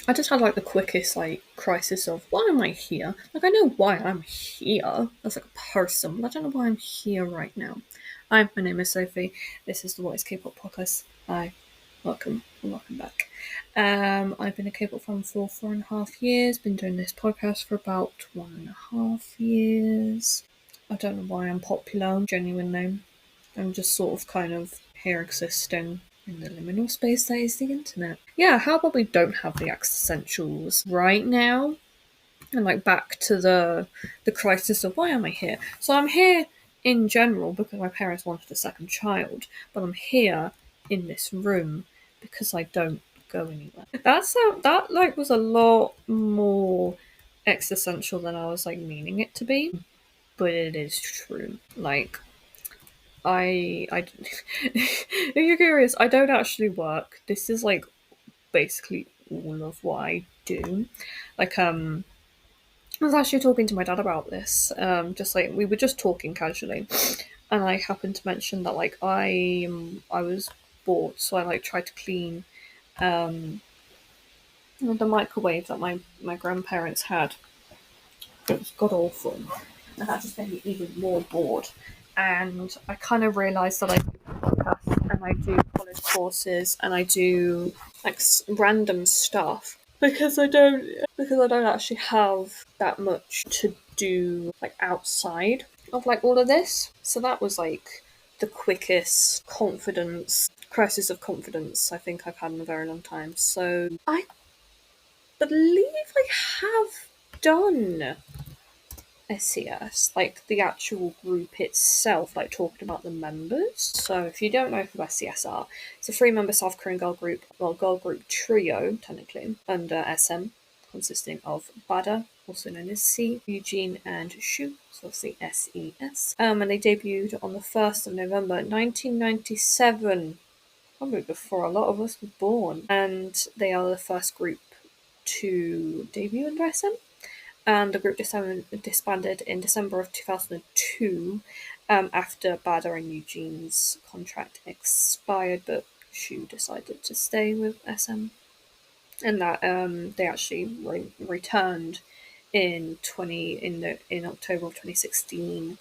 I just had like the quickest like crisis of why am I here? Like I know why I'm here as like a person, but I don't know why I'm here right now. Hi, my name is Sophie. This is the What is K-pop podcast. Hi, welcome back. I've been a K-pop fan for 4.5 years. Been doing this podcast for about 1.5 years. I don't know why I'm popular. Genuine name. I'm just sort of kind of here existing in the liminal space that is the internet. Yeah, how about we don't have the existentials right now? And like back to the crisis of why am I here? So I'm here in general because my parents wanted a second child, but I'm here in this room because I don't go anywhere. That like was a lot more existential than I was like meaning it to be, but it is true. Like I if you're curious, I don't actually work. This is like basically all of what I do. Like I was actually talking to my dad about this. Just like we were just talking casually, and I happened to mention that like I was bored, so I like tried to clean um the microwave that my grandparents had. It was god awful. And that just made me even more bored. And I kind of realised that I do podcasts and I do college courses and I do like random stuff because I don't actually have that much to do like outside of like all of this. So that was like the quickest confidence crisis of confidence I think I've had in a very long time. So I believe I have done S.E.S, like the actual group itself, like talking about the members. So if you don't know who S.E.S are, it's a three-member South Korean girl group, well, girl group trio, technically, under SM, consisting of Bada, also known as C, Eugene, and Shu, so obviously S.E.S. And they debuted on the 1st of November 1997, probably before a lot of us were born. And they are the first group to debut under SM, and the group disbanded in December of 2002 after Bada and Eugene's contract expired, but Shu decided to stay with SM, and that they actually returned in October of 2016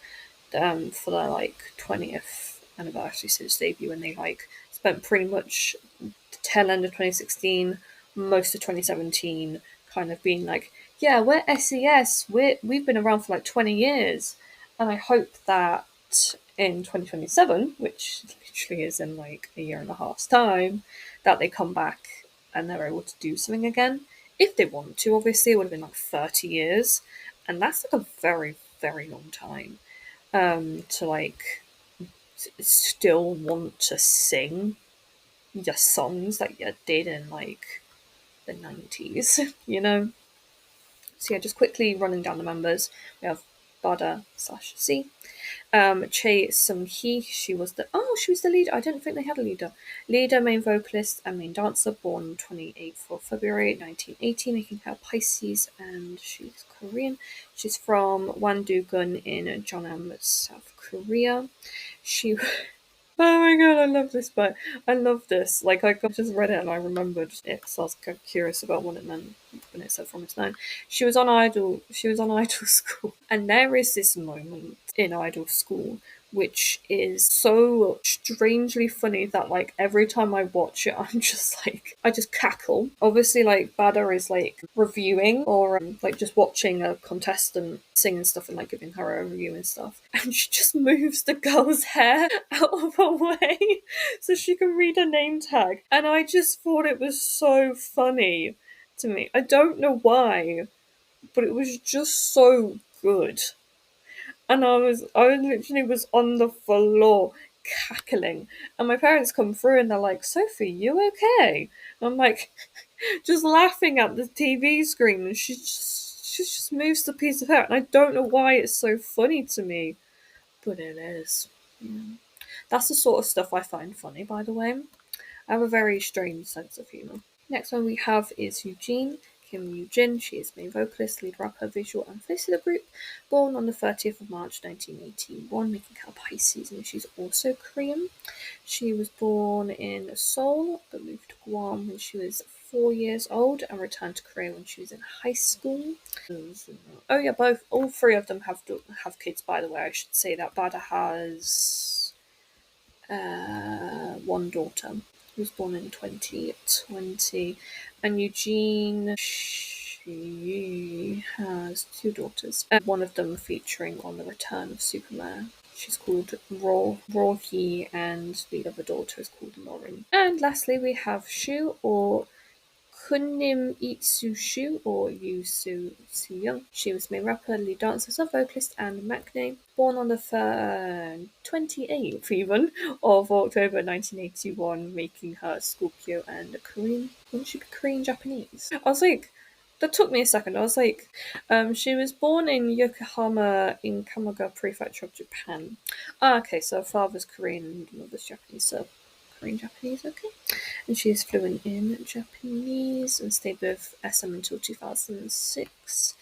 for their like 20th anniversary since debut, and they like spent pretty much the tail end of 2016, most of 2017, kind of being like, yeah, we're SES, we've been around for like 20 years, and I hope that in 2027, which literally is in like a year and a half's time, that they come back and they're able to do something again. If they want to, obviously, it would have been like 30 years, and that's like a very, very long time to like still want to sing the songs that you did in like the 90s, you know? So yeah, just quickly running down the members. We have Bada slash C. Che Sung Hee, she was the leader. I didn't think they had a leader. Leader, main vocalist, and main dancer, born 28th of February 1980, making her Pisces, and she's Korean. She's from Wandu-gun in Jeonnam, South Korea. She Oh my god, I love this but I love this. Like I just read it and I remembered it because I was curious about what it meant when it said from its name. She was on Idol School. And there is this moment in Idol School which is so strangely funny that like every time I watch it I'm just like I just cackle. Obviously like Bada is like reviewing or like just watching a contestant sing and stuff and like giving her a review and stuff. And she just moves the girl's hair out of her way so she can read her name tag. And I just thought it was so funny to me. I don't know why, but it was just so good. And I literally was on the floor cackling. And my parents come through and they're like, Sophie, you okay? And I'm like, just laughing at the TV screen, and she just moves the piece of hair, and I don't know why it's so funny to me, but it is. Yeah. That's the sort of stuff I find funny, by the way. I have a very strange sense of humour. Next one we have is Eugene. Kim Eugene. She is main vocalist, lead rapper, visual, and face of the group. Born on the 30th of March 1981, making her Pisces, and she's also Korean. She was born in Seoul but moved to Guam when she was 4 years old and returned to Korea when she was in high school. Oh yeah, all three of them have kids. By the way, I should say that Bada has one daughter who was born in 2020, and Eugene, she has two daughters. One of them featuring on the Return of Superman. She's called Rohi, and the other daughter is called Lauren. And lastly, we have Shu, or Kunnim Itsushu, or Yu Young. She was main rapper, lead dancer, sub-vocalist, and maknae. Born on the 28th even of October 1981, making her Scorpio and Korean. Wouldn't she be Korean Japanese? I was like, that took me a second. I was like, she was born in Yokohama in Kamaga Prefecture of Japan. Okay, so her father's Korean and mother's Japanese, so Korean Japanese, okay. And she is fluent in Japanese and stayed with SM until 2006,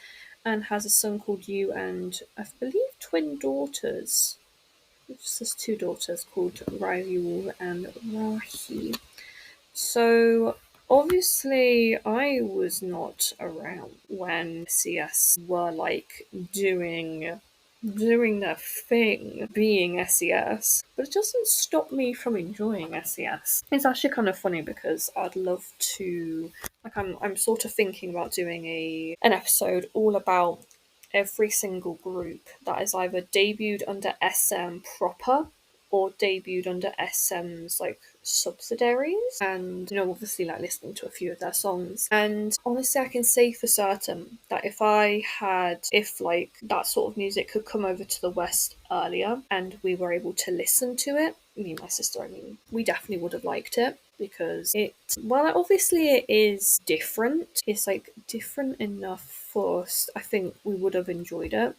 and has a son called Yu and I believe twin daughters. It's just two daughters called Ryu and Rahi. So obviously I was not around when S.E.S were like doing their thing, being S.E.S, but it doesn't stop me from enjoying S.E.S. It's actually kind of funny because I'd love to, like, I'm sort of thinking about doing an episode all about every single group that is either debuted under SM proper or debuted under SM's like subsidiaries, and obviously like listening to a few of their songs. And honestly, I can say for certain that if like that sort of music could come over to the West earlier and we were able to listen to it, me and my sister, I mean, we definitely would have liked it, because obviously it is different. It's like different enough for us. I think we would have enjoyed it.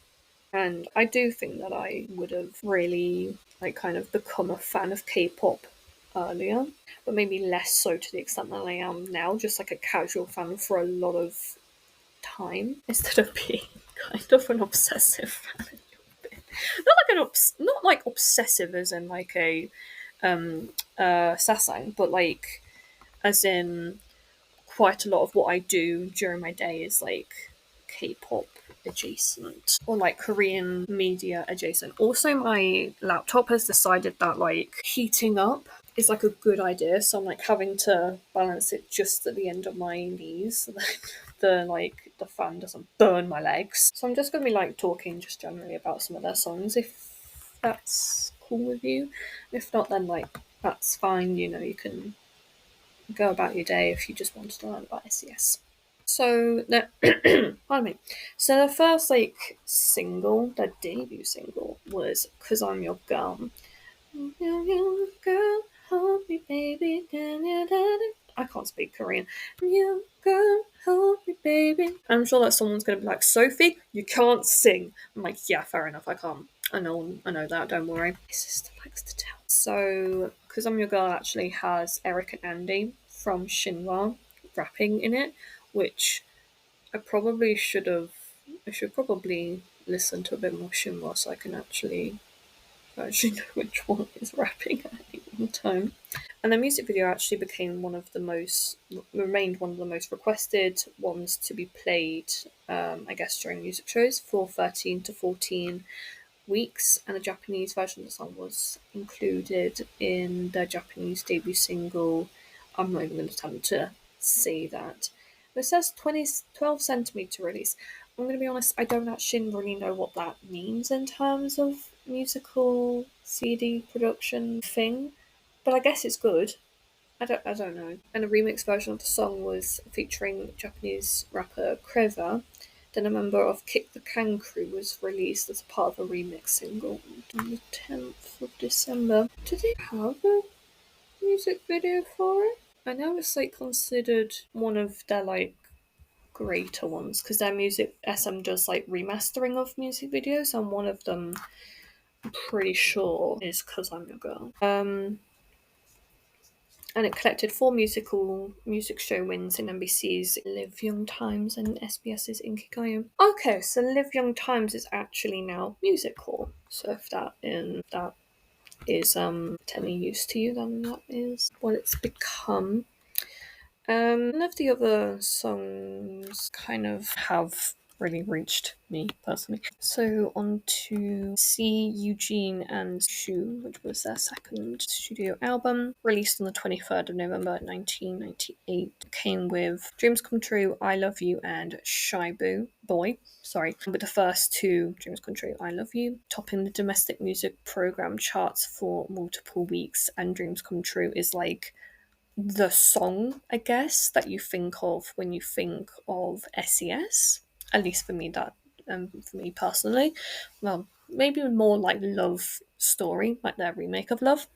And I do think that I would have really like kind of become a fan of K-pop earlier, but maybe less so to the extent that I am now, just like a casual fan for a lot of time instead of being kind of an obsessive fan. Not like obsessive as in like a sasang, but like as in quite a lot of what I do during my day is like K-pop adjacent or like Korean media adjacent. Also, my laptop has decided that like heating up is like a good idea, so I'm like having to balance it just at the end of my knees so that the fan doesn't burn my legs. So I'm just gonna be like talking just generally about some of their songs, if that's cool with you. If not, then like that's fine. You can go about your day if you just wanted to learn about S.E.S. So pardon me. So the first like single, their debut single, was "Cause I'm Your Girl." Girl, hold me, baby. I can't speak Korean. You girl, hold me, baby. I'm sure that someone's gonna be like, Sophie, you can't sing. I'm like, yeah, fair enough, I can't. I know that. Don't worry. My sister likes to tell. So, "Cause I'm Your Girl" actually has Eric and Andy from Shinhwa rapping in it, which I probably should have. I should probably listen to a bit more Shinhwa so I can actually know which one is rapping at any one time. And the music video actually remained one of the most requested ones to be played, I guess, during music shows for 13 to 14 weeks, and a Japanese version of the song was included in their Japanese debut single. I'm not even going to attempt to say that. But it says 12 centimeter release. I'm going to be honest, I don't actually really know what that means in terms of musical CD production thing, but I guess it's good. I don't know. And a remix version of the song was featuring Japanese rapper Creva. Then a member of Kick the Can Crew was released as part of a remix single on the 10th of December. Do they have a music video for it? I know it's like considered one of their like greater ones because their music SM does like remastering of music videos, and one of them I'm pretty sure is "Cause I'm Your Girl." And it collected 4 music show wins in NBC's Live Young Times and SBS's Inkigayo. Okay, so Live Young Times is actually now Music Hall. So if that is any use to you, then that is what it's become. None of the other songs kind of have really reached me personally. So on to See Eugene and Shu, which was their second studio album, released on the 23rd of November 1998. Came with Dreams Come True, I Love You, and Shy Boy. Sorry, with the first two, Dreams Come True, I Love You, topping the domestic music program charts for multiple weeks, and Dreams Come True is like the song, I guess, that you think of when you think of S.E.S. At least for me, for me personally. Well, maybe more like Love Story, like their remake of Love,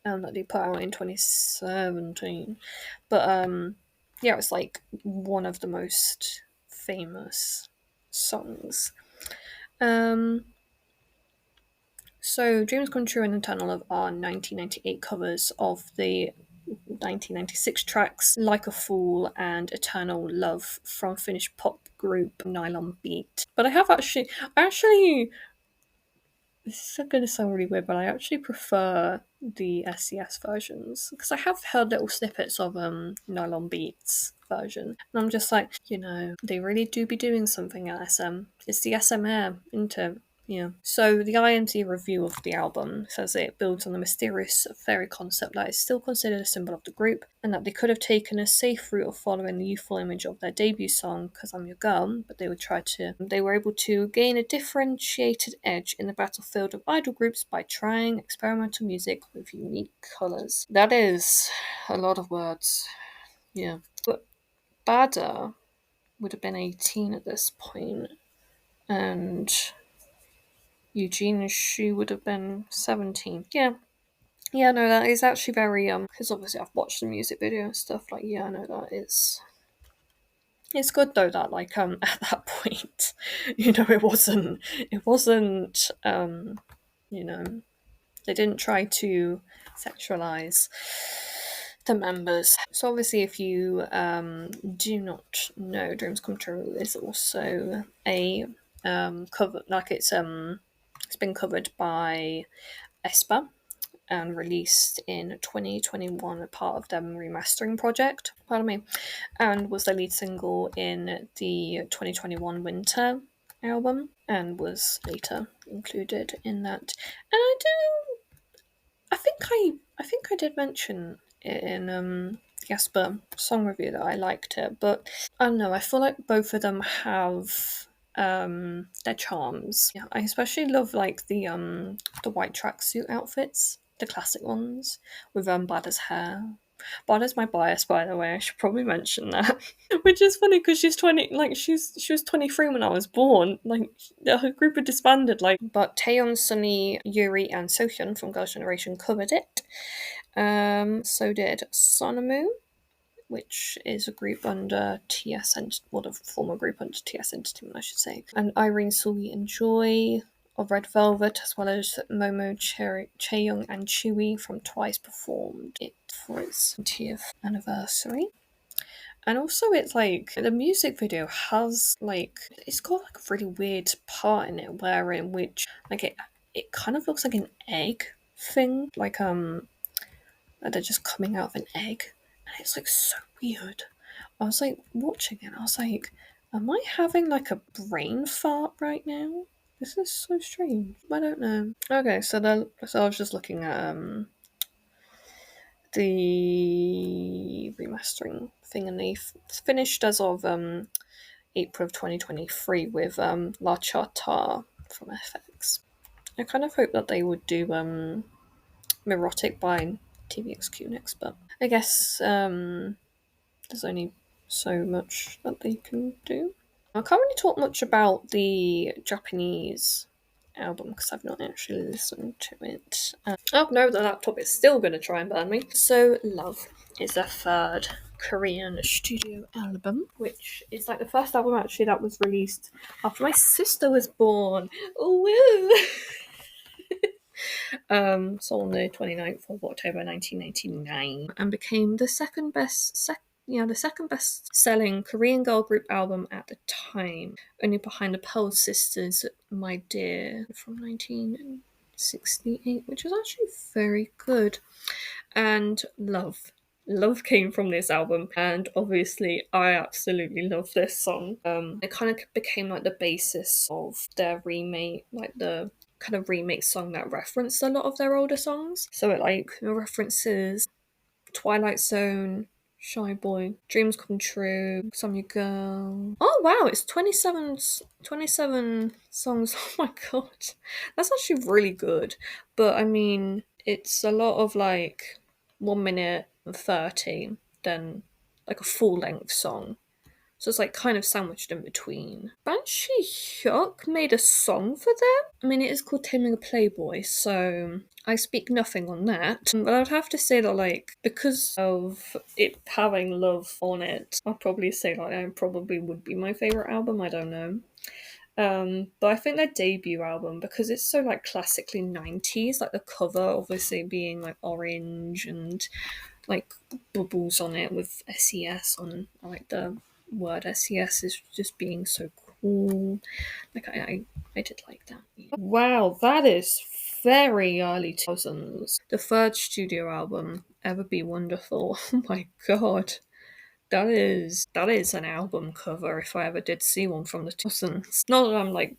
that they put out in 2017. But yeah, it's like one of the most famous songs. Um, so Dreams Come True and Eternal Love are 1998 covers of the 1996 tracks Like a Fool and Eternal Love from Finnish pop group Nylon Beat. But I actually, this is going to sound really weird, but I actually prefer the S.E.S versions because I have heard little snippets of Nylon Beats version, and I'm just like, they really do be doing something at SM. It's the SMR into. Yeah. So the IMT review of the album says it builds on the mysterious fairy concept that is still considered a symbol of the group, and that they could have taken a safe route of following the youthful image of their debut song, "Cause I'm Your Girl," but they were able to gain a differentiated edge in the battlefield of idol groups by trying experimental music with unique colours. That is a lot of words. Yeah. But Bada would have been 18 at this point, and Eugene and Shu would have been 17. Yeah. Yeah, no, that is actually very, because obviously I've watched the music video and stuff, like, yeah, no, that is. It's good though that, like, at that point, it wasn't, you know, they didn't try to sexualize the members. So obviously, if you do not know, Dreams Come True is also a cover, like it's been covered by S.E.S and released in 2021, a part of their remastering project. Pardon me, and was the lead single in the 2021 Winter album, and was later included in that. And I think I did mention it in Jasper song review that I liked it, but I don't know. I feel like both of them have their charms. Yeah, I especially love like the white tracksuit outfits, the classic ones with Bada's hair. Bada's my bias, by the way. I should probably mention that. Which is funny because she's 20, like she was 23 when I was born. Like her group had disbanded. Like, but Taeyeon, Sunny, Yuri, and Sohyun from Girls' Generation covered it. So did Sonamu, which is a group under TS well, the former group under TS Entertainment, I should say. And Irene, Sully, and Joy of Red Velvet, as well as Momo, Chaeyoung, and Chewy from Twice performed it for its 20th anniversary. And also, it's like the music video has like it's got like a really weird part in it, where in which like it kind of looks like an egg thing, like that they're just coming out of an egg, and it's like so weird. I was like watching it, I was like, am I having like a brain fart right now? This is so strange. I don't know. Okay, so I was just looking at the remastering thing, and they finished as of April of 2023 with La Chata from FX. I kind of hope that they would do Mirotic by TVXQ next, but I guess there's only so much that they can do. I can't really talk much about the Japanese album because I've not actually listened to it. Oh no, the laptop is still going to try and burn me. So Love is a third Korean studio album, which is like the first album actually that was released after my sister was born. Oh, woo! So on the 29th of October 1999, and became the second best selling Korean girl group album at the time, only behind the Pearl Sisters' My Dear from 1968, which was actually very good. And Love love came from this album, and obviously I absolutely love this song. It kind of became like the basis of their remake, like the kind of remake song that referenced a lot of their older songs. So it like references Twilight Zone, Shy Boy, Dreams Come True, Some You Girl. Oh wow, it's 27 songs. Oh my god. That's actually really good. But I mean, it's a lot of like 1 minute and 30, then like a full length song. So it's like kind of sandwiched in between. Banshee Hyuk made a song for them. I mean, it is called Taming a Playboy, so I speak nothing on that. But I'd have to say that, like, because of it having love on it, I'd probably say like it probably would be my favorite album. I don't know. But I think their debut album, because it's so like classically 90s, like the cover obviously being like orange and like bubbles on it with S.E.S on, like the word S.E.S is just being so cool. Like I did like that. Wow, that is very early 2000s. The third studio album, Ever Be Wonderful. Oh my god. That is an album cover if I ever did see one from the 2000s. Not that I'm like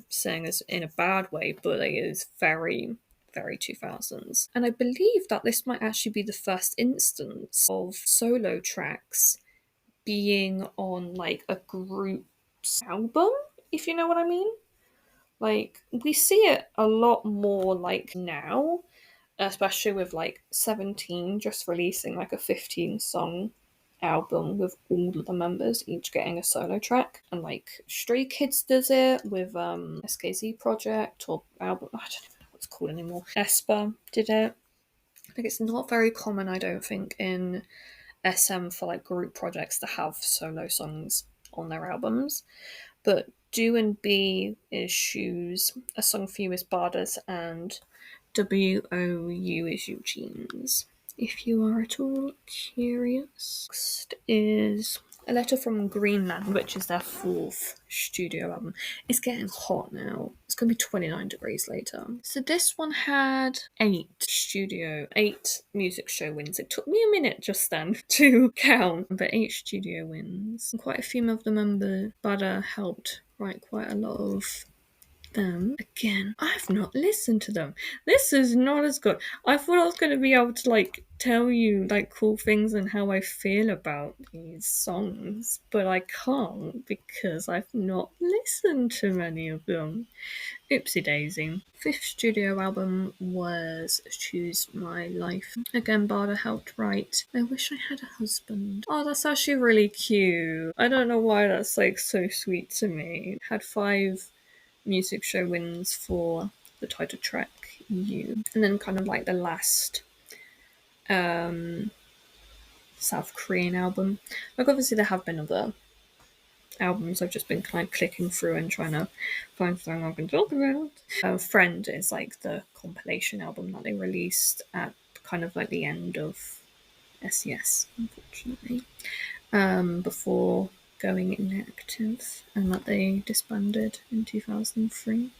saying this in a bad way, but it is very very 2000s. And I believe that this might actually be the first instance of solo tracks being on like a group's album, if you know what I mean. Like we see it a lot more like now, especially with like 17 just releasing like a 15 song album with all of the members each getting a solo track, and like Stray Kids does it with SKZ Project or album, I don't even know what it's called anymore. Espa did it. Like it's not very common, I don't think, in SM for like group projects to have solo songs on their albums. But Do and B is Shoes, A Song for You is Bardas, and WOU is Eugene's. If you are at all curious. Next is A Letter from Greenland, which is their fourth studio album. It's getting hot now. It's going to be 29 degrees later. So this one had eight music show wins. It took me a minute just then to count, but 8 studio wins. And quite a few of the members, Bada helped write quite a lot of them. Again, I've not listened to them. This is not as good. I thought I was going to be able to like tell you like cool things and how I feel about these songs, but I can't because I've not listened to many of them. Oopsie daisy. Fifth studio album was Choose My Life. Again, Bada helped write I Wish I Had a Husband. Oh, that's actually really cute. I don't know why that's like so sweet to me. Had 5 music show wins for the title track You. And then kind of like the last South Korean album. Like obviously there have been other albums. I've just been kind of clicking through and trying to find something I can talk about. Friend is like the compilation album that they released at kind of like the end of S.E.S, unfortunately, before going inactive, and that they disbanded in 2003.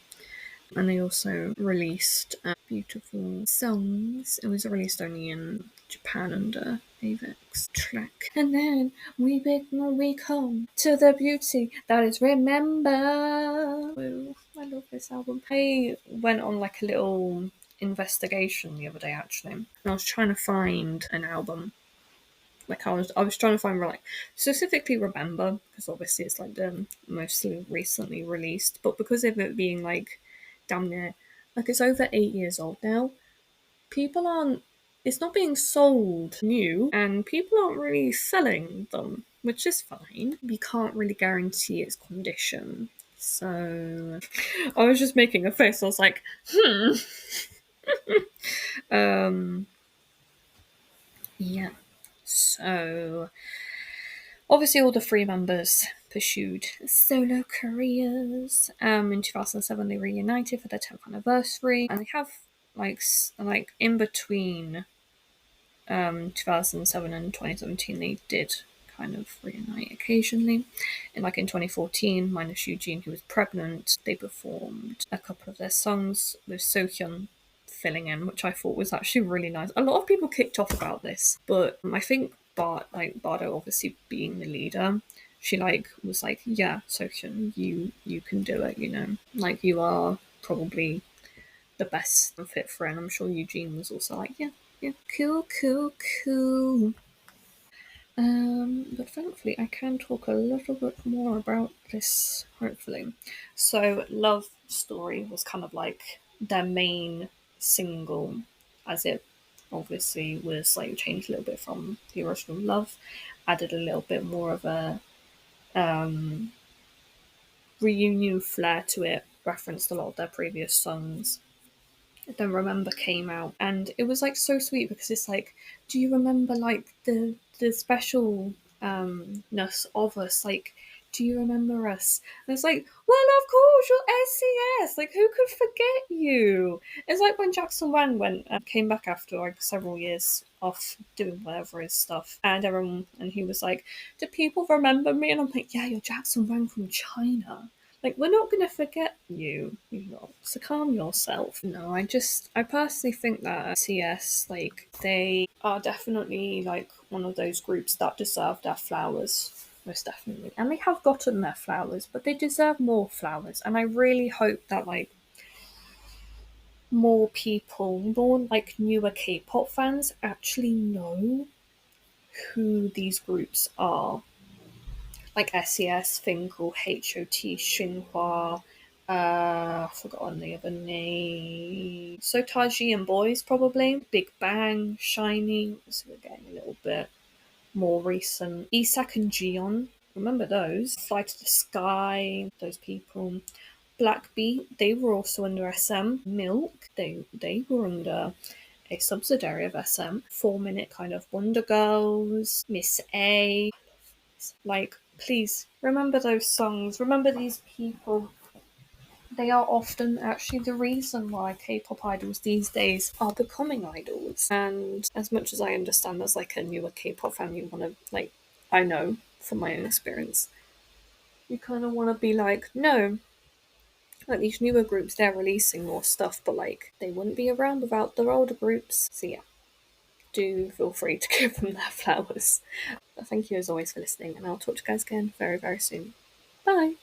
And they also released Beautiful Songs. It was released only in Japan under Avex track. And then we come to the beauty that is Remember. Oh, I love this album. I went on like a little investigation the other day actually, and I was trying to find an album. Like I was trying to find like specifically Remember, because obviously it's like the mostly recently released, but because of it being like damn near like it's over 8 years old now, people aren't it's not being sold new and people aren't really selling them, which is fine. You can't really guarantee its condition. So I was just making a face. I was like, yeah. So obviously all the 3 members pursued solo careers. In 2007 they reunited for their 10th anniversary, and they have like in between 2007 and 2017 they did kind of reunite occasionally. And like in 2014, minus Eugene who was pregnant, they performed a couple of their songs with Sohyun filling in, which I thought was actually really nice. A lot of people kicked off about this, but I think Bardo obviously being the leader, she like was like, yeah, Sokyun, you can do it, you know, like you are probably the best fit for it. And I'm sure Eugene was also like, yeah, yeah, cool, cool, cool. But thankfully, I can talk a little bit more about this, hopefully. So, Love Story was kind of like their main single, as it obviously was like changed a little bit from the original Love, added a little bit more of a reunion flair to it, referenced a lot of their previous songs. Then Remember came out, and it was like so sweet because it's like, do you remember like the special ness of us? Like, do you remember us? And it's like, well, of course, you're S.E.S. Like, who could forget you? It's like when Jackson Wang went came back after like several years off doing whatever his stuff, and everyone and he was like, do people remember me? And I'm like, yeah, you're Jackson Wang from China. Like, we're not going to forget you, you know, so calm yourself. No, I personally think that CS, like, they are definitely, like, one of those groups that deserve their flowers. Most definitely. And they have gotten their flowers, but they deserve more flowers. And I really hope that, like, more people, more, like, newer K pop fans actually know who these groups are, like S.E.S, Finkel, HOT, Xinhua. I've forgotten the other name. So Taiji and Boys, probably. Big Bang, Shiny. So we're getting a little bit more recent. Isak and Gion. Remember those? Fly to the Sky. Those people. Black Beat. They were also under SM. Milk. They were under a subsidiary of SM. 4 Minute kind of Wonder Girls. Miss A. Like, please remember those songs, remember these people. They are often actually the reason why K pop idols these days are becoming idols. And as much as I understand as like a newer K pop fan, you want to, like, I know from my own experience, you kind of want to be like, no, like these newer groups, they're releasing more stuff, but like they wouldn't be around without their older groups. So yeah, do feel free to give them their flowers. But thank you as always for listening, and I'll talk to you guys again very, very soon. Bye.